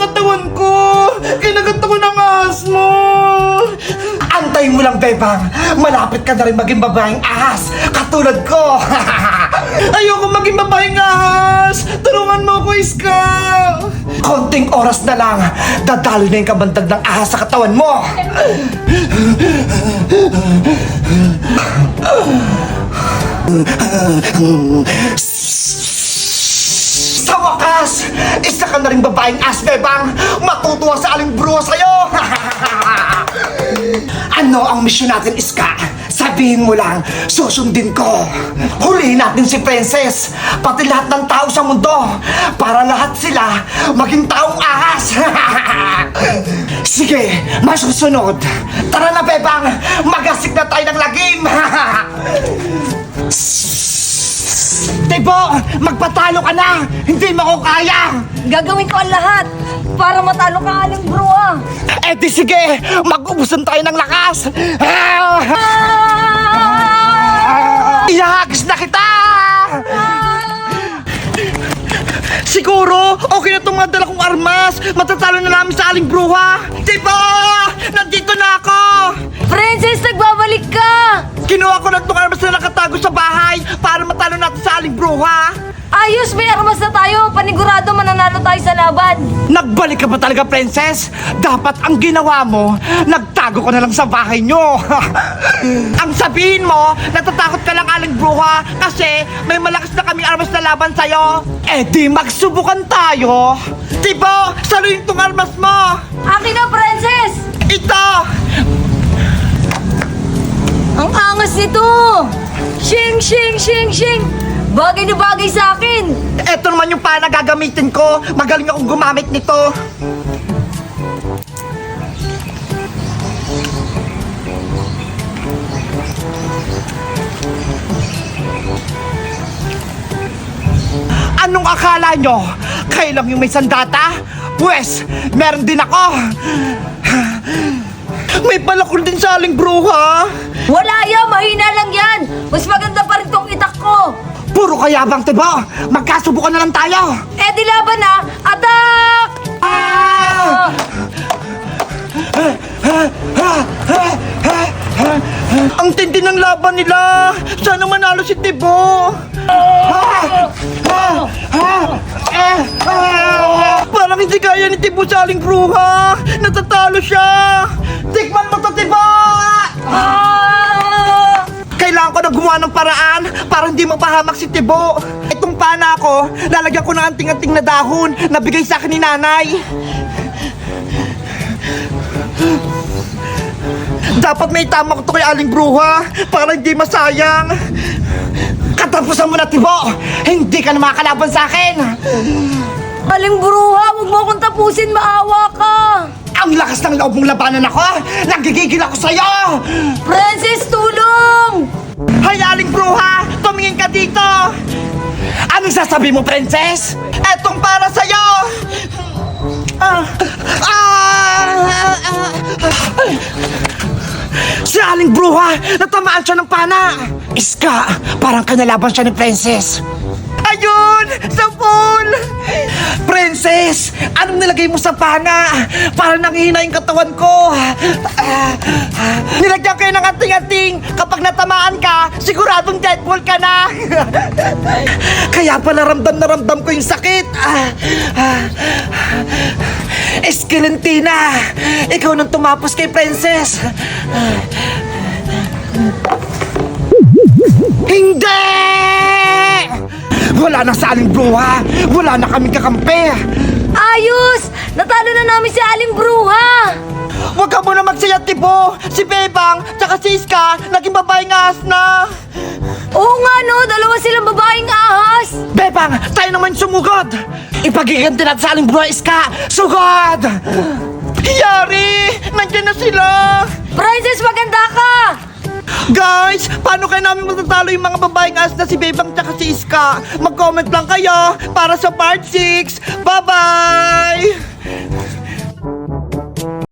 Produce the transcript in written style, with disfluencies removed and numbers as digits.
katawan ko! Kinagat ako ng ahas mo! Antayin mo lang, Bebang! Malapit ka na rin maging babaeng ahas! Katulad ko! Ayoko maging babaeng ahas! Tulungan mo ako, Iska! Konting oras na lang, dadali na yung kabandag ng ahas sa katawan mo! Sa wakas, isa ka na rin babaeng ahas, Bebang! Matutuwa sa aling bruha sa'yo! Ano ang misyon natin, Iska? Sabihin mo lang, susundin ko. Hulihin natin si Princess, pati lahat ng tao sa mundo, para lahat sila maging taong ahas. Sige, masusunod. Tara na, Bebang, magasik na tayo ng lagim. Tebo, magpatalo ka na! Hindi mo ko kaya! Gagawin ko ang lahat para matalo ka, Aling Bruha. Eh di sige, mag-ubusan tayo ng lakas! Ihagis na kita! Siguro, okay na itong mga dala kong armas. Matatalo na namin sa Aling Bruha. Tebo, nandito na ako! Princess, nagbabalik ka! Kinuha ko na itong armas na nakatago sa bahay para matalo natin sa Aling Bruha. Ayos, may armas na tayo. Panigurado mananalo tayo sa laban. Nagbalik ka ba talaga, Princess? Dapat ang ginawa mo, nagtago ko na lang sa bahay nyo. Ang sabihin mo, natatakot ka lang, Aling Bruha, kasi may malakas na kaming armas na laban sa'yo. Eh di magsubukan tayo. Diba, saluhin tong armas mo. Akin na, Princess! Ito! Ang angas nito! Shing, shing, shing, shing! Bagay na bagay sa akin! Ito naman yung pana gagamitin ko. Magaling akong gumamit nito. Anong akala nyo? Kayo lang yung may sandata? Pwes, meron din ako. May palakol din sa Aling Bruha. Wala yan! Mahina lang yan! Mas maganda pa rin tong itak ko! Puro kayabang, Tebo. Magkasubukan na lang tayo. Eh di laban na! Atak! Ah! Ang tindi ng laban nila. Sana manalo si Tebo. Parang hindi kaya ni Tebo sa Aling Bruha. Natatalo siya. Tikman mo to, Tebo. Kailangan ko na gumawa ng paraan para hindi mapahamak si Tebo. Itong pana ko, lalagyan ko ng anting-anting na dahon na bigay sa akin ni nanay. Dapat may tama ko to kay Aling Bruha para hindi masayang. Katapusan mo na, Tebo. Hindi ka na makakalaban sa akin. Aling Bruha, huwag mo akong tapusin, maawa ka! Ang lakas ng loob mong labanan ako. Nagigigil ako sa'yo. Princess, tulong! Hay, Aling Bruha, tumingin ka dito. Anong sasabi mo, Princess? Etong para sa'yo. Si Aling Bruha, natamaan siya ng pana. Iska, parang kanalaban siya ni Princess. Ayun! Sa pool! Princess! Anong nilagay mo sa pana? Parang nanghihina yung katawan ko. Nilagyan kayo ng ating-ating. Kapag natamaan ka, siguradong Deadpool ka na. Kaya pala ramdam na ramdam ko yung sakit. Eskelentina! Ikaw nang tumapos kay Princess. Hindi! Wala na sa Aling Bruha! Wala na kaming kakampi! Ayos! Natalo na namin si Aling Bruha! Huwag ka muna magsaya, Tebo! Si Bebang, tsaka si Iska, naging babaeng ahas na! Oo nga no, dalawa silang babaeng ahas! Bebang, tayo naman sumugod! Ipagiganti natin sa Aling Bruha, Iska! Sugod! Yari! Nandiyan na sila! Princess, maganda ka! Guys, paano kaya namin matatalo yung mga babaeng ahas na si Bebang tsaka si Iska? Mag-comment lang kayo para sa part 6! Bye-bye!